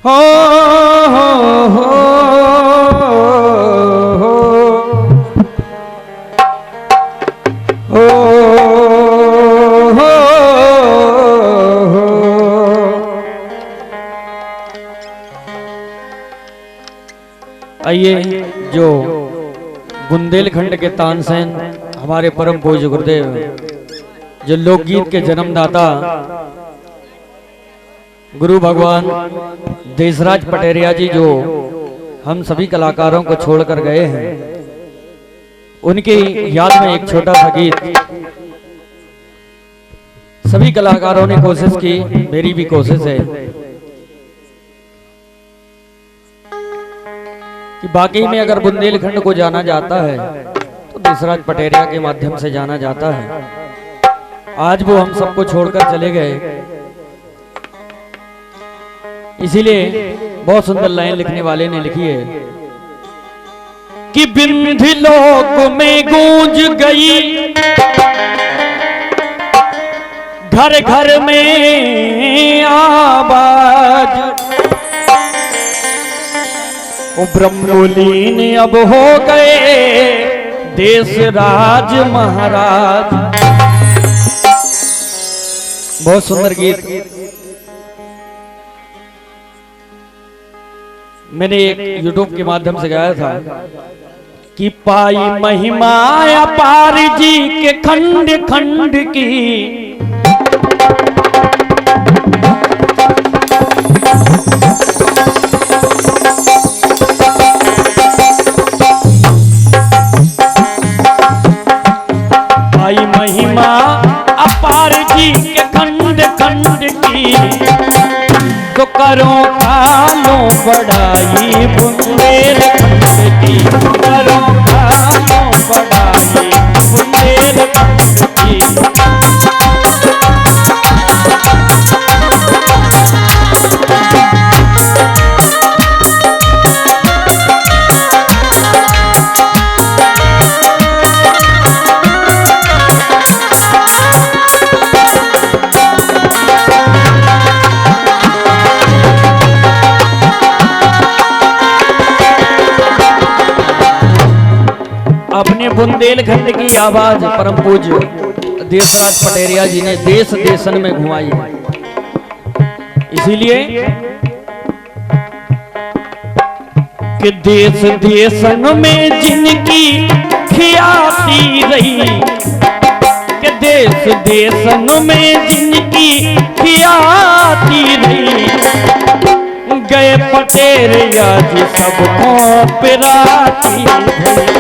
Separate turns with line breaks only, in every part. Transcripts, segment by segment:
हो हो आइए जो बुंदेलखंड के तानसेन हमारे परम पूज्य गुरुदेव, जो लोकगीत के जन्मदाता गुरु भगवान देशराज पटेरिया जी, जो हम सभी कलाकारों को छोड़कर गए हैं, उनकी याद में एक छोटा सा गीत सभी कलाकारों ने कोशिश की, मेरी भी कोशिश है कि बाकी में अगर बुंदेलखंड को जाना जाता है तो देशराज पटेरिया के माध्यम से जाना जाता है। आज वो हम सबको छोड़कर चले गए, इसीलिए बहुत सुंदर लाइन लिखने वाले ने लिखी है कि बिंधी लोक में गूंज गई, घर घर में आवाज, वो ब्रह्मलीन अब हो गए देशराज महाराज। बहुत सुंदर गीत मैंने एक YouTube के माध्यम से गाया था कि पाई महिमा अपार जी के खंड खंड की, महिमा अपार जी के खंड खंड की, तो करो कालो बड़ाई बुंदेलखंड की, करो कालो बड़ाई बुंदेलखंड की। अपने बुंदेलखंड की आवाज परम पूज्य देशराज पटेरिया जी ने देश देशन में घुमाई है। इसीलिए कि देश देशन में जिनकी ख्याति रही, कि देश देशन में जिनकी ख्याति रही, गए पटेरिया जी सबको पिराती रही।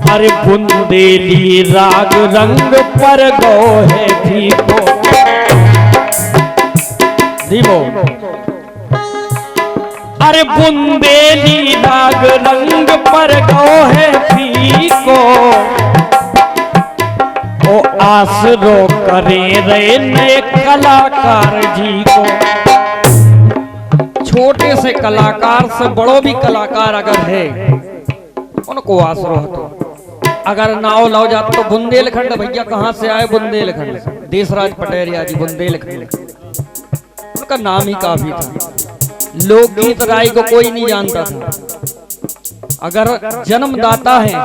अरे बुंदेली राग रंग पर गो है फीको, दीवो। अरे बुंदेली राग रंग पर गो है फीको, ओ आसरो करे रे नए कलाकार जी को। छोटे से कलाकार से बड़ो भी कलाकार अगर है, उनको आसरो हो। अगर नाव लाओ जाते तो बुंदेलखंड, भैया कहां से आए? बुंदेलखंड, देशराज पटेरिया जी बुंदेलखंड, उनका नाम ही काफी था। लोकगीत राय को कोई नहीं जानता था। अगर जन्मदाता है,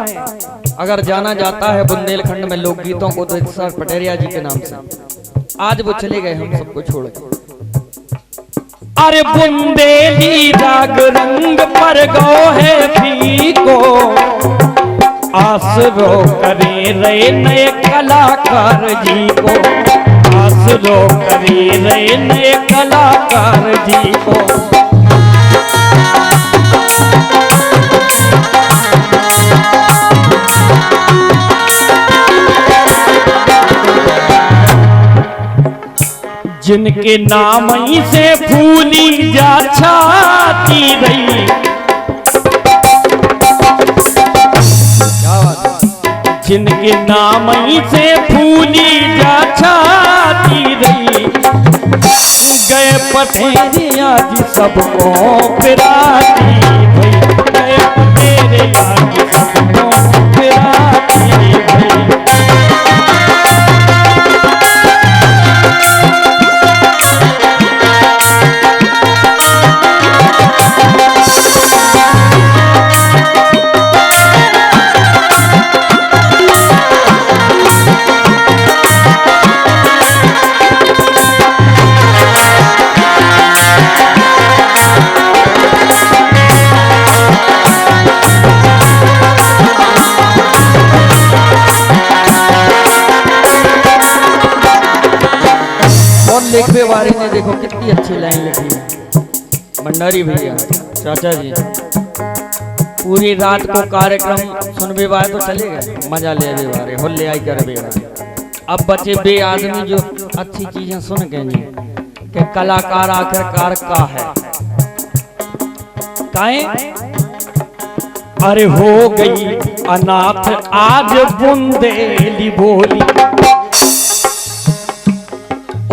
अगर जाना जाता है बुंदेलखंड में लोकगीतों को, तो देशराज पटेरिया जी के नाम से। आज वो चले गए हम सबको छोड़ के। अरे बुंदेली राग रंग पर गो है फीको, आसरो करे रे नए कलाकार जी को, आसरो करे रे नए कलाकार जी को। जिनके नाम ही से फूली जा छाती रही, जिनके नाम ही से फूली जा छाती रही, गए पटेरिया जी सबको पिराती भई, गए पटेरिया जी सबको पिराती भई। लेखवे वारी ने देखो कितनी अच्छी लाइन लिखी है। भंडारी भैया चाचा जी पूरी रात को कार्यक्रम सुनबे वाले तो चले गए, मजा ले वारे हो ले आई कर बे। अब बचे बे आदमी जो अच्छी चीजें सुन के नहीं कि कलाकार आखिरकार का है काहे। अरे हो गई अनाथ आज बुंदेली बोली,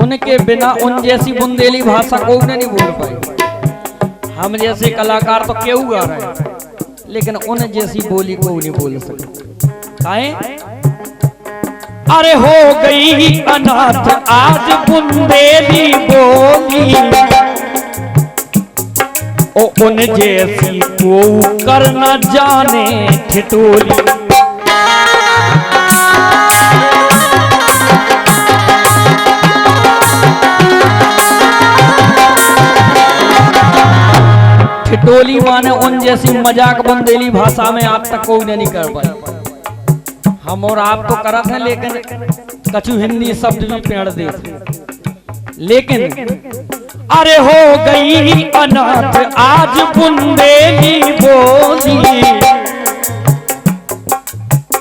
उनके बिना उन जैसी बुंदेली भाषा को नहीं बोल पाए। हम जैसे कलाकार तो क्यों गा रहे हैं, लेकिन उन जैसी बोली को नहीं बोल सकते काहे। अरे हो गई अनाथ आज बुंदेली बोली, ओ उन जैसी को कर न जाने ठिठोली। ठिठोली माने उन जैसी मजाक बुंदेली भाषा में आज तक कोई नहीं कर पाए। हम और आप तो करत हैं, लेकिन कछु हिंदी शब्द भी पेड़ देते। लेकिन अरे हो गई अनाथ आज बुंदेली बोली,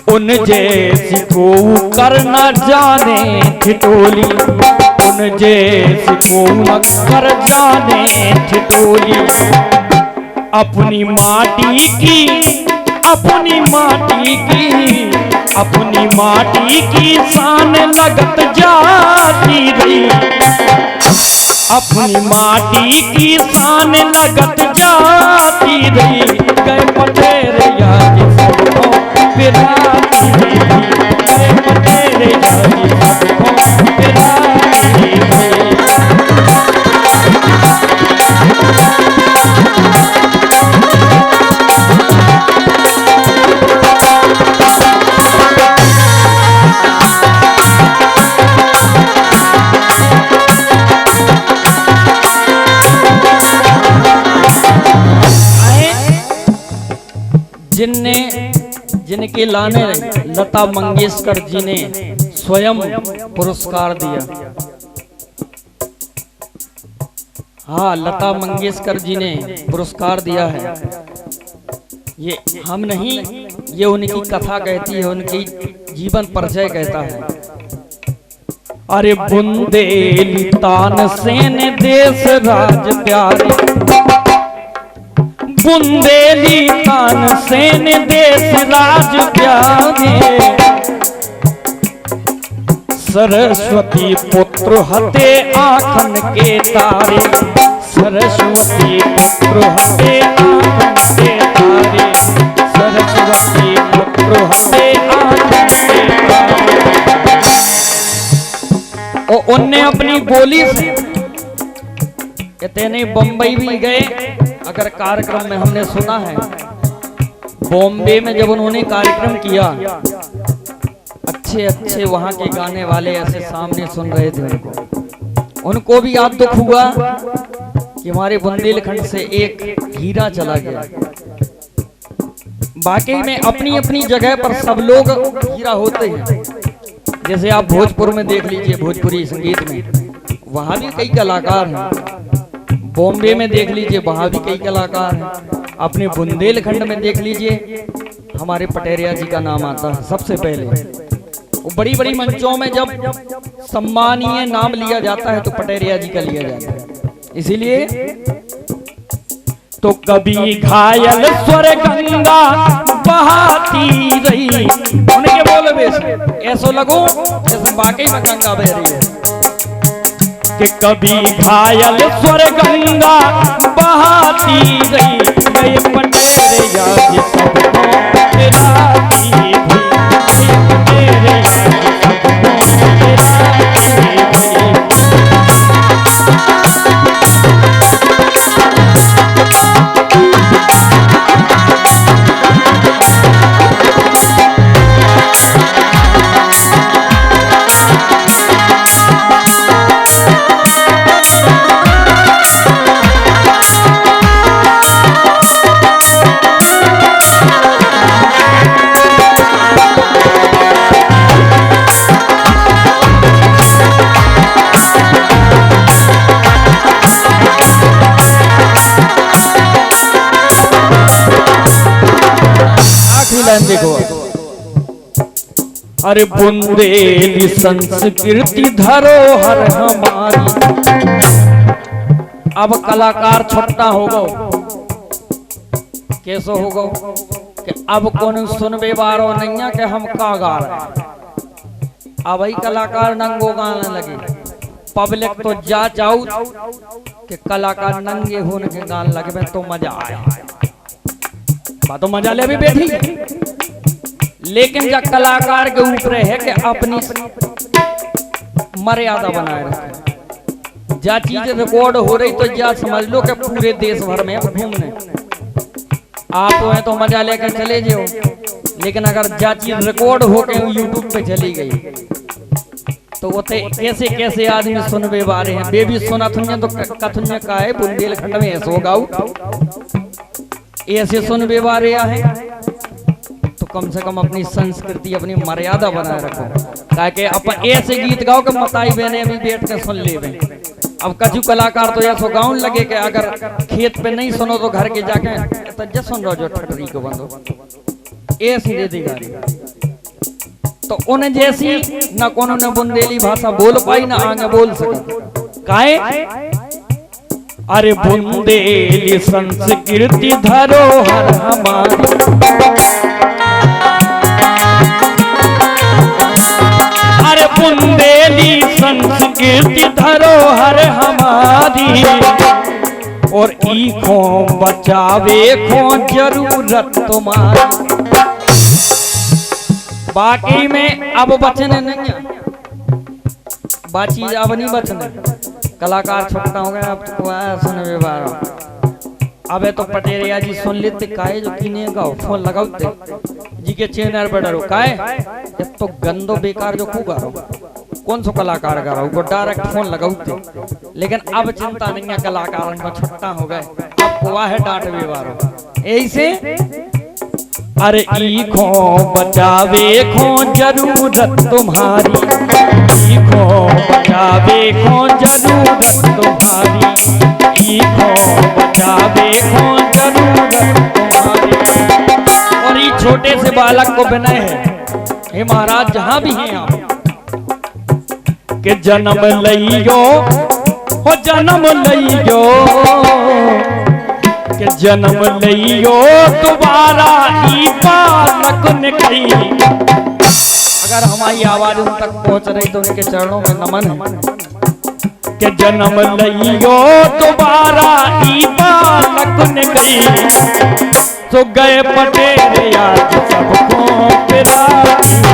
उन जैसी को कर न जाने ठिठोली, उन जैसी को न कर जाने ठिठोली। अपनी माटी की, अपनी माटी की, अपनी माटी की शान लगत जाती रही, अपनी माटी की शान लगत जाती रही। गए पटेरिया जी सबको पिराती रही, गए पटेरिया जी सबको पिराती रही। जिनके लाने लता मंगेशकर जी ने स्वयं पुरस्कार दिया। हाँ, लता मंगेशकर जी ने पुरस्कार दिया है। ये हम नहीं, ये उनकी कथा कहती है, उनकी जीवन परिचय कहता है। अरे बुंदेली तान सेन देश राज प्यारे, बुंदेली तान सेन देश राज प्यारे। सरस्वती पुत्र हते आखन के तारे, सरस्वती पुत्र हते आखन के तारे, सरस्वती पुत्र हते आखन के तारे। और उनने अपनी बोली से इतने बम्बई भी गए। अगर कार्यक्रम में हमने सुना है, बॉम्बे में जब उन्होंने कार्यक्रम किया, अच्छे अच्छे वहां के गाने वाले ऐसे सामने सुन रहे थे। उनको भी आज दुख हुआ कि हमारे बुंदेलखंड से एक हीरा चला गया। वाकई में अपनी अपनी जगह पर सब लोग हीरा होते हैं। जैसे आप भोजपुर में देख लीजिए, भोजपुरी संगीत में वहां भी कई कलाकार हैं। बॉम्बे में देख लीजिए, वहां भी कई कलाकार हैं। अपने बुंदेलखंड में देख लीजिए, हमारे पटेरिया जी का नाम आता है सबसे पहले। बड़ी बड़ी मंचों में जब सम्मानीय नाम लिया जाता है तो पटेरिया जी का लिया जाता है। इसीलिए
तो कभी घायल स्वर गंगा बहाती रही,
उनके बोले बेस ऐसो लगो जैसे वाकई में गंगा बह रही है।
कि कभी घायल स्वर गंगा बहाती रही, गए पटेरिया जी सबको पिलाती हुई, गए पटेरिया जी सबको पिलाती हुई।
देखो,
अरे बुंदेली संस्कृति धरोहर हमारी।
अब कलाकार छुट्टा होगो, कैसो होगो कि अब कौन सुनबे बारो नहीं है कि हम का गा रहे। अब ही कलाकार नंगो गाने लगे, पब्लिक तो जा जाऊ कि कलाकार नंगे होने के गाने लगे तो मजा आया। बात तो मजा ले भी बैठी, लेकिन जब कलाकार के ऊपर है कि अपनी मर्यादा बनाए रखे। जा चीज रिकॉर्ड हो रही तो जा समझ लो कि पूरे देश भर में घूमने आप हैं तो मजा लेकर चले जाओ, लेकिन अगर जा चीज रिकॉर्ड हो के यूट्यूब पे चली गई तो वो कैसे कैसे आदमी सुनवे बारे हैं। बेबी सुना थुन्या तो कथुन्या का है बुंदेलखंड में ऐसो गाऊ ऐसे सुनवे बारे हैं। तो कम से कम अपनी संस्कृति अपनी मर्यादा बनाए रखो, ताकि अपन ऐसे गीत गाओ कि मताई बहने भी बैठ के सुन ले। अब कछु कलाकार तो ऐसा गाउन लगे कि अगर खेत पे नहीं सुनो तो घर के जाके तो सुन रहो जो ठटरी को बंदो ऐसी दे देगा। तो उन्हें जैसी न कोनो ने बुंदेली भाषा बोल पाई ना आगे बोल सका काहे।
अरे बुंदेली संस्कृति धरोहर हमारी, अरे बुंदेली संस्कृति धरोहर हमारी, और ईखों बचावे खो जरूरत तुम्हारी।
बाकी में अब बचने नहीं है, बाची अब नहीं बचने। कलाकार छुट्टा हो गया, अब तो सुनवे बार। अब तो पटेरिया जी सुन लेते काहे जो किने गाओ फोन लगाते जी के चैनल पर डरो काहे तो गंदो बेकार जो खूब गाओ कौन सो कलाकार गा रहा वो डायरेक्ट फोन लगाते। लेकिन अब चिंता नहीं है, कलाकार में छुट्टा हो गए, अब कुआ है डांट व्यवहार ऐसे।
अरे ईखो बचावे खो जरूरत तुम्हारी, ईखो बचावे खो जरूरत तुम्हारी, ईखो बचावे खो जरूरत तुम्हारी।
और ये छोटे से बालक को विनय है, हे महाराज जहां भी हैं आप
के जन्म लइयो हो जन्म लइयो, के जन्म लइयो दोबारा ही बालक ने कही।
अगर हमारी आवाज उन तक पहुंच रही तो उनके चरणों में नमन है।
के जन्म लइयो दोबारा ही बालक ने कही, तो गए पटेरिया सबको पिलाती